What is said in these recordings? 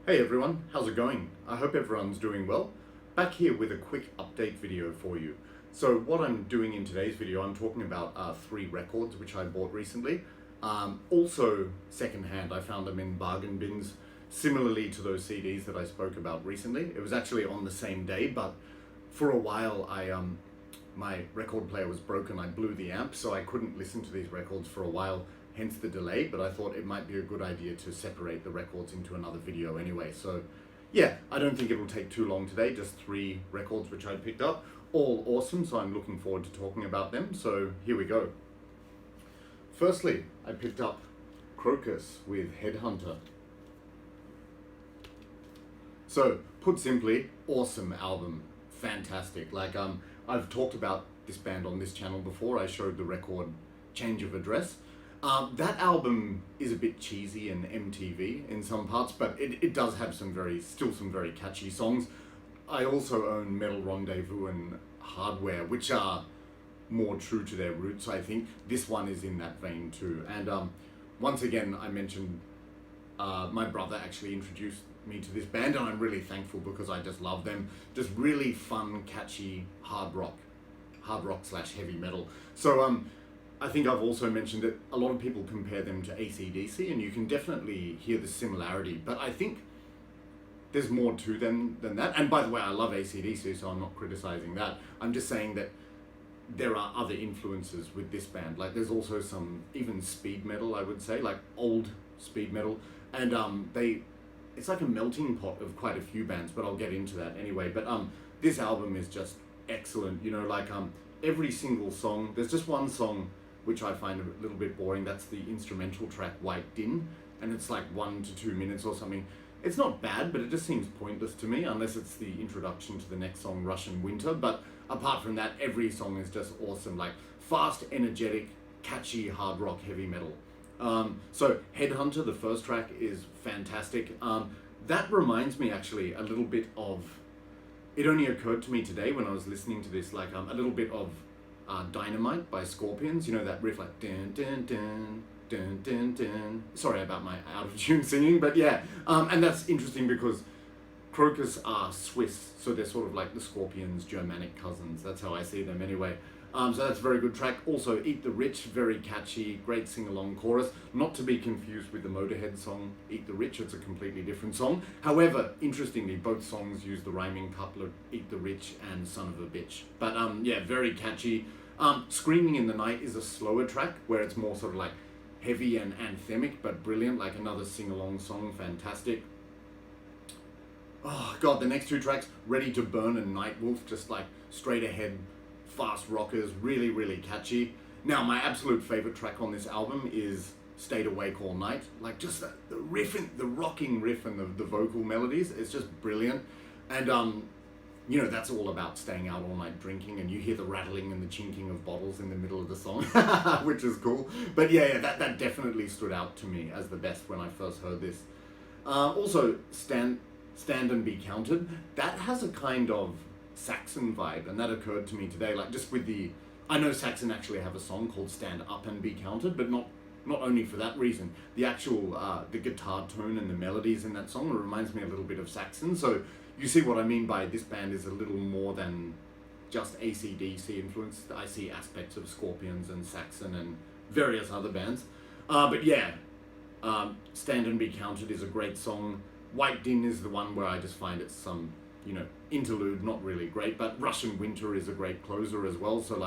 Hey everyone, how's it going? I hope everyone's doing well. Back here with a quick update video for you. So what I'm doing in today's video, I'm talking about 3 records which I bought recently. Also secondhand, I found them in bargain bins, similarly to those CDs that I spoke about recently. It was actually on the same day, but for a while my record player was broken. I blew the amp, so I couldn't listen to these records for a while, hence the delay, but I thought it might be a good idea to separate the records into another video anyway. So yeah, I don't think it'll take too long today, just 3 records which I picked up, all awesome, so I'm looking forward to talking about them. So here we go. Firstly, I picked up KROKUS with Headhunter. So, put simply, awesome album, fantastic. I've talked about this band on this channel before. I showed the record Change of Address. That album is a bit cheesy and MTV in some parts, but it does have still some very catchy songs. I also own Metal Rendezvous and Hardware, which are more true to their roots, I think. This one is in that vein too. And once again, I mentioned my brother actually introduced me to this band, and I'm really thankful because I just love them. Just really fun, catchy hard rock / heavy metal. So I think I've also mentioned that a lot of people compare them to AC/DC, and you can definitely hear the similarity, but I think there's more to them than that. And by the way, I love AC/DC, so I'm not criticizing that. I'm just saying that there are other influences with this band. Like there's also some even speed metal, I would say, like old speed metal, and it's like a melting pot of quite a few bands, but I'll get into that anyway. But this album is just excellent. You know, every single song, there's just one song which I find a little bit boring. That's the instrumental track White Din, and it's like 1 to 2 minutes or something. It's not bad, but it just seems pointless to me unless it's the introduction to the next song, Russian Winter. But apart from that, every song is just awesome, like fast, energetic, catchy hard rock heavy metal. So Headhunter, the first track, is fantastic. That reminds me actually a little bit of, it only occurred to me today when I was listening to this, like a little bit of Dynamite by Scorpions, you know, that riff like dun dun dun dun dun dun. Sorry about my out of tune singing, but yeah, and that's interesting because KROKUS are Swiss, so they're sort of like the Scorpions' Germanic cousins. That's how I see them anyway. So that's a very good track. Also, Eat the Rich, very catchy, great sing-along chorus. Not to be confused with the Motorhead song, Eat the Rich. It's a completely different song. However, interestingly, both songs use the rhyming couplet, Eat the Rich and Son of a Bitch. But yeah, very catchy. Screaming in the Night is a slower track, where it's more sort of like heavy and anthemic, but brilliant, like another sing-along song, fantastic. Oh god, the next 2 tracks, Ready to Burn and Nightwolf, just like straight ahead, fast rockers, really, really catchy. Now, my absolute favorite track on this album is Stayed Awake All Night. Like just the riff, the rocking riff and the vocal melodies, it's just brilliant. And you know, that's all about staying out all night drinking, and you hear the rattling and the chinking of bottles in the middle of the song, which is cool. But yeah, that definitely stood out to me as the best when I first heard this. Also, Stand and Be Counted, that has a kind of Saxon vibe, and that occurred to me today, like just with I know Saxon actually have a song called Stand Up and Be Counted, but not only for that reason. The actual the guitar tone and the melodies in that song reminds me a little bit of Saxon, so you see what I mean by this band is a little more than just AC/DC influence. I see aspects of Scorpions and Saxon and various other bands. But yeah, Stand and Be Counted is a great song. White Din is the one where I just find it's some, you know, interlude, not really great, but Russian Winter is a great closer as well. So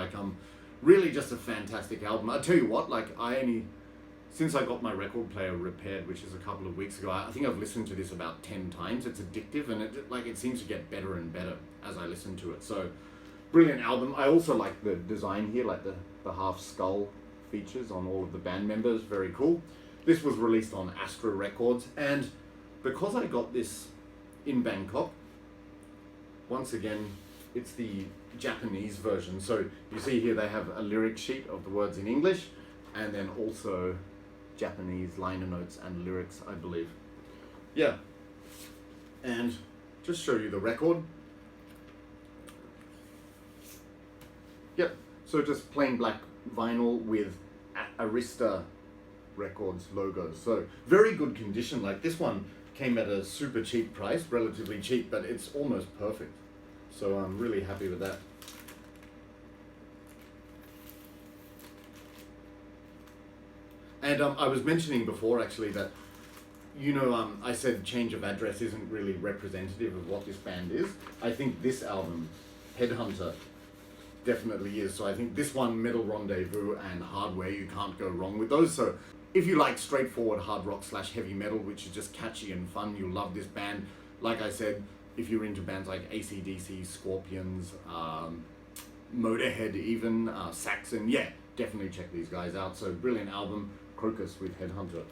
really just a fantastic album. I tell you what, since I got my record player repaired, which is a couple of weeks ago, I think I've listened to this about 10 times. It's addictive, and it seems to get better and better as I listen to it. So brilliant album. I also like the design here, like the half skull features on all of the band members, very cool. This was released on Astra Records, and because I got this in Bangkok, once again, it's the Japanese version. So you see here they have a lyric sheet of the words in English, and then also Japanese liner notes and lyrics, I believe. Yeah. And just show you the record. Yep. So just plain black vinyl with Arista Records logo. So very good condition. Like this one, came at a super cheap price, relatively cheap, but it's almost perfect. So I'm really happy with that. And I was mentioning before actually that, I said Change of Address isn't really representative of what this band is. I think this album, Headhunter, definitely is. So I think this one, Metal Rendezvous and Hardware, you can't go wrong with those. So if you like straightforward hard rock / heavy metal, which is just catchy and fun, you'll love this band. Like I said, if you're into bands like AC/DC, Scorpions, Motorhead even, Saxon, yeah, definitely check these guys out. So brilliant album, KROKUS with Headhunter.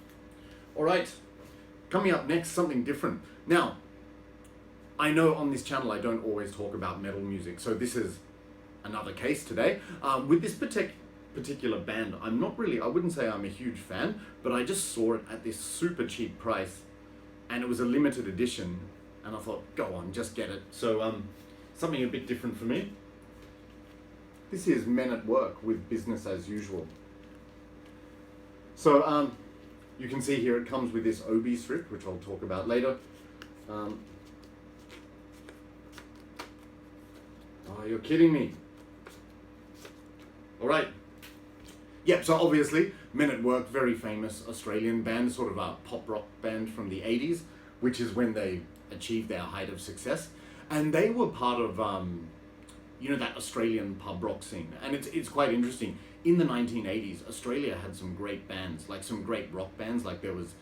Alright, coming up next, something different. Now, I know on this channel I don't always talk about metal music, so this is another case today. With this particular band, I wouldn't say I'm a huge fan, but I just saw it at this super cheap price, and it was a limited edition, and I thought, go on, just get it. So something a bit different for me. This is Men at Work with Business as Usual. So you can see here it comes with this OB strip, which I'll talk about later. Oh, you're kidding me. All right. Yep, so obviously, Men at Work, very famous Australian band, sort of a pop rock band from the 80s, which is when they achieved their height of success. And they were part of, that Australian pub rock scene. And it's quite interesting. In the 1980s, Australia had some great bands, like some great rock bands. Like there was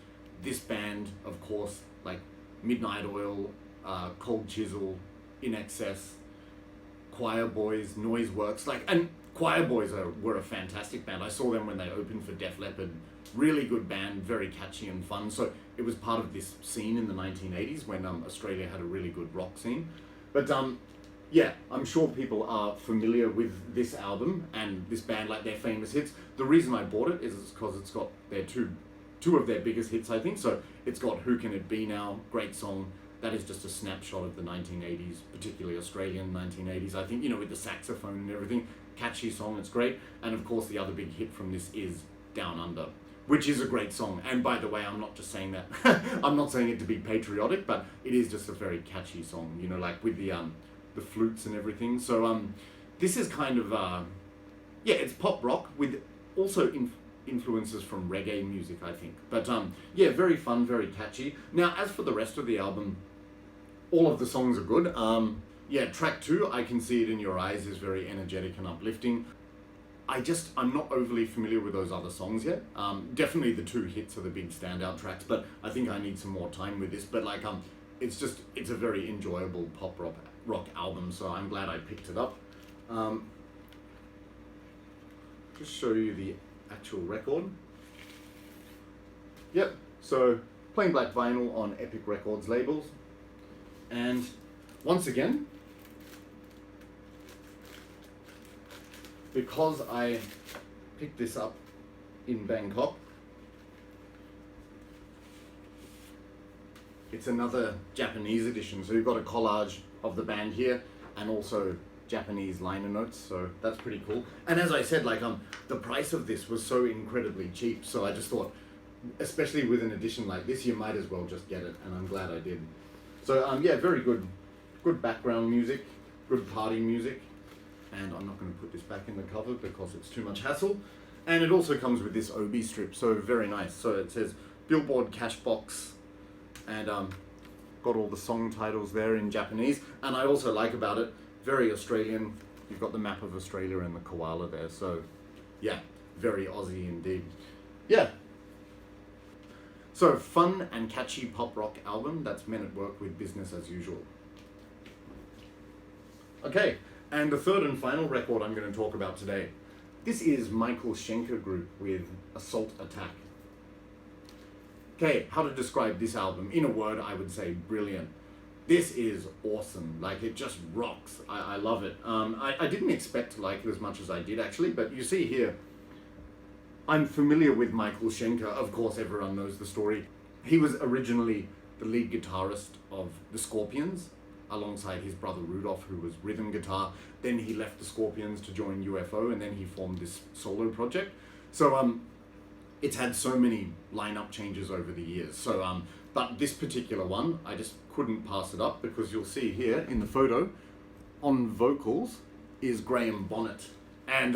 this band, of course, like Midnight Oil, Cold Chisel, In Excess, Choir Boys, Noiseworks, and Choir Boys were a fantastic band. I saw them when they opened for Def Leppard. Really good band, very catchy and fun. So it was part of this scene in the 1980s when Australia had a really good rock scene. But yeah, I'm sure people are familiar with this album and this band, like their famous hits. The reason I bought it is because it's got their two of their biggest hits, I think. So it's got Who Can It Be Now, great song. That is just a snapshot of the 1980s, particularly Australian 1980s, I think, with the saxophone and everything. Catchy song, it's great. And of course, the other big hit from this is Down Under, which is a great song. And by the way, I'm not just saying that, I'm not saying it to be patriotic, but it is just a very catchy song, like with the flutes and everything. So this is kind of, it's pop rock with also influences from reggae music, I think. But yeah, very fun, very catchy. Now, as for the rest of the album, all of the songs are good. Yeah, track 2, I Can See It in Your Eyes, is very energetic and uplifting. I'm not overly familiar with those other songs yet. Definitely the 2 hits are the big standout tracks, but I think I need some more time with this. But it's a very enjoyable pop rock album, so I'm glad I picked it up. Just show you the actual record. Yep, so plain black vinyl on Epic Records labels. And once again, because I picked this up in Bangkok, it's another Japanese edition. So you've got a collage of the band here and also Japanese liner notes, so that's pretty cool. And as I said, the price of this was so incredibly cheap, so I just thought, especially with an edition like this, you might as well just get it, and I'm glad I did. So yeah, very good background music, good party music. And I'm not going to put this back in the cover because it's too much hassle. And it also comes with this OB strip, so very nice. So it says Billboard Cashbox, and got all the song titles there in Japanese. And I also like about it, very Australian. You've got the map of Australia and the koala there. So yeah, very Aussie indeed. Yeah. So fun and catchy pop rock album. That's Men at Work with Business as Usual. Okay. And the third and final record I'm going to talk about today. This is Michael Schenker Group with Assault Attack. Okay, how to describe this album? In a word, I would say brilliant. This is awesome. It just rocks. I love it. I didn't expect to like it as much as I did, actually, but you see here, I'm familiar with Michael Schenker. Of course, everyone knows the story. He was originally the lead guitarist of the Scorpions, alongside his brother Rudolph, who was rhythm guitar. Then he left the Scorpions to join UFO, and then he formed this solo project. So it's had so many lineup changes over the years. So But this particular one, I just couldn't pass it up because you'll see here in the photo, on vocals is Graham Bonnet. And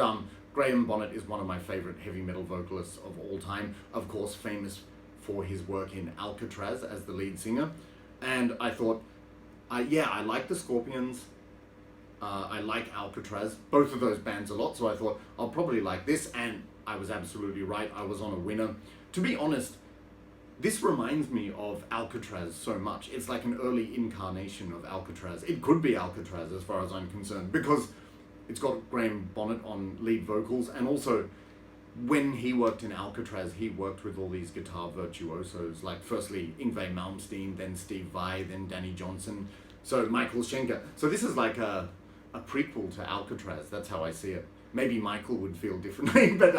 Graham Bonnet is one of my favorite heavy metal vocalists of all time. Of course, famous for his work in Alcatraz as the lead singer. And I thought, yeah, I like the Scorpions. I like Alcatraz, both of those bands a lot. So I thought I'll probably like this. And I was absolutely right. I was on a winner. To be honest, this reminds me of Alcatraz so much. It's like an early incarnation of Alcatraz. It could be Alcatraz as far as I'm concerned, because it's got Graham Bonnet on lead vocals, and also when he worked in Alcatraz, he worked with all these guitar virtuosos, like firstly Yngwie Malmsteen, then Steve Vai, then Danny Johnson, so Michael Schenker. So this is like a prequel to Alcatraz. That's how I see it. Maybe Michael would feel differently, but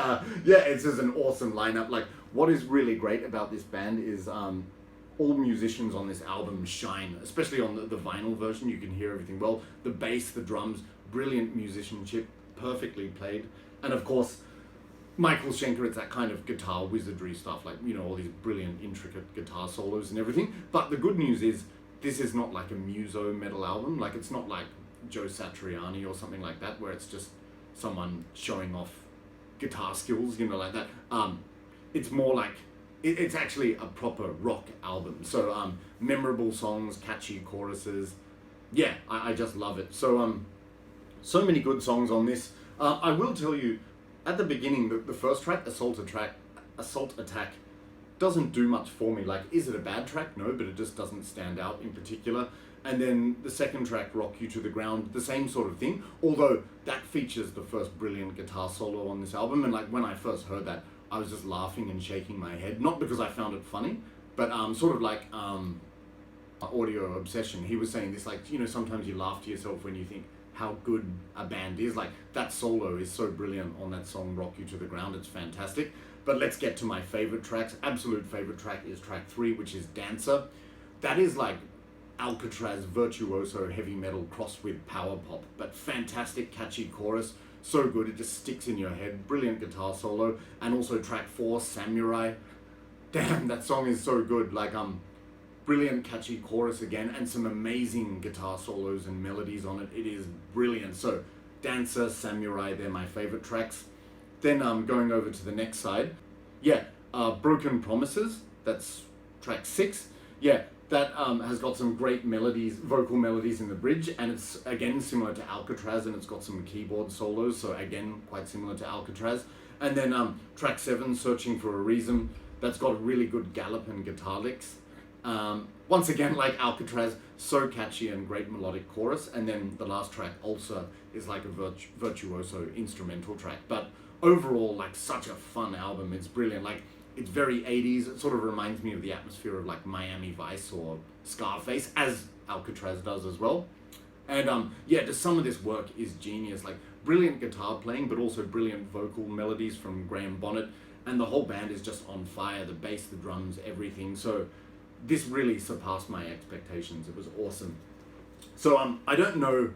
yeah, it's just an awesome lineup. Like, what is really great about this band is all musicians on this album shine, especially on the vinyl version. You can hear everything well. The bass, the drums, brilliant musicianship, perfectly played. And of course, Michael Schenker, it's that kind of guitar wizardry stuff, like, you know, all these brilliant, intricate guitar solos and everything. But the good news is, this is not like a muso metal album. Like, it's not like Joe Satriani or something like that, where it's just someone showing off guitar skills, you know, like that. It's more like, it's actually a proper rock album. So memorable songs, catchy choruses. Yeah, I just love it. So so many good songs on this. I will tell you, at the beginning, the first track, Assault Attack, doesn't do much for me. Like, is it a bad track? No, but it just doesn't stand out in particular. And then the second track, Rock You to the Ground, the same sort of thing, although that features the first brilliant guitar solo on this album. And like, when I first heard that, I was just laughing and shaking my head, not because I found it funny, but sort of like Audio Obsession. He was saying this, like, you know, sometimes you laugh to yourself when you think how good a band is. Like, that solo is so brilliant on that song, Rock You to the Ground. It's fantastic. But let's get to my favorite tracks. Absolute favorite track is track 3, which is Dancer. That is like Alcatraz virtuoso heavy metal crossed with power pop, but fantastic catchy chorus, so good, it just sticks in your head. Brilliant guitar solo. And also track 4, Samurai. Damn, that song is so good. Like, brilliant catchy chorus again, and some amazing guitar solos and melodies on it. It is brilliant. So Dancer, Samurai, they're my favorite tracks. Then going over to the next side, yeah, Broken Promises, that's track 6. Yeah, that has got some great melodies, vocal melodies in the bridge, and it's again similar to Alcatraz, and it's got some keyboard solos, so again quite similar to Alcatraz. And then track 7, Searching for a Reason, that's got really good gallop and guitar licks. Once again, like Alcatraz, so catchy and great melodic chorus. And then the last track, Ulcer, is like a virtuoso instrumental track. But overall, like, such a fun album. It's brilliant. Like, it's very 80s. It sort of reminds me of the atmosphere of like Miami Vice or Scarface, as Alcatraz does as well. And yeah, just some of this work is genius. Like, brilliant guitar playing, but also brilliant vocal melodies from Graham Bonnet. And the whole band is just on fire. The bass, the drums, everything. So this really surpassed my expectations. It was awesome. So I don't know,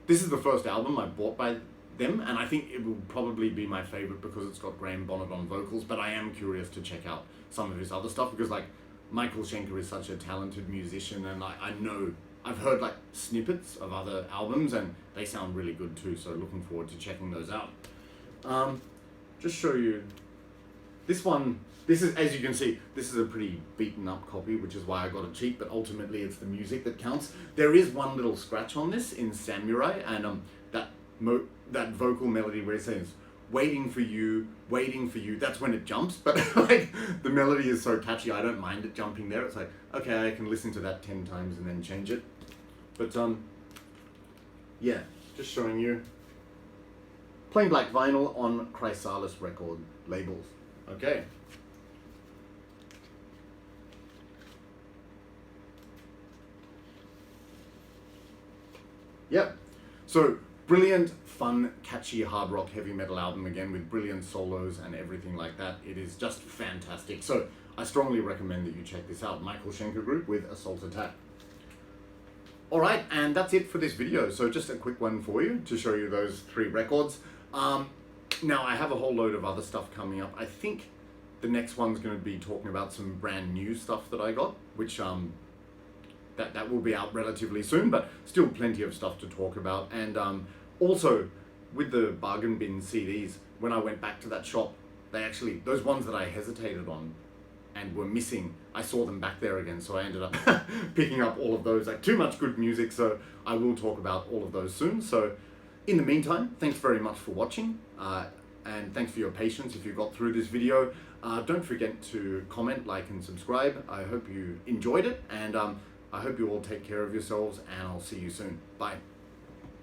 this is the first album I bought by them, and I think it will probably be my favorite because it's got Graham Bonnet on vocals, but I am curious to check out some of his other stuff, because like, Michael Schenker is such a talented musician, and I know, I've heard like snippets of other albums and they sound really good too, so looking forward to checking those out. Just show you this one. This is, as you can see, this is a pretty beaten up copy, which is why I got it cheap, but ultimately it's the music that counts. There is one little scratch on this in Samurai, and that vocal melody where it says, waiting for you, that's when it jumps, but like, the melody is so catchy, I don't mind it jumping there. It's like, okay, I can listen to that 10 times and then change it. But yeah, just showing you. Plain black vinyl on Chrysalis record labels. Okay. Yep. So, brilliant, fun, catchy hard rock heavy metal album again, with brilliant solos and everything like that. It is just fantastic. So I strongly recommend that you check this out. Michael Schenker Group with Assault Attack. Alright, and that's it for this video. So just a quick one for you to show you those 3 records. Now I have a whole load of other stuff coming up. I think the next one's going to be talking about some brand new stuff that I got, which that will be out relatively soon, but still plenty of stuff to talk about. And also with the bargain bin CDs, when I went back to that shop, they actually, those ones that I hesitated on and were missing, I saw them back there again, so I ended up picking up all of those. Like, too much good music, so I will talk about all of those soon. So in the meantime, thanks very much for watching, and thanks for your patience if you got through this video. Don't forget to comment, like, and subscribe. I hope you enjoyed it, and I hope you all take care of yourselves, and I'll see you soon. Bye.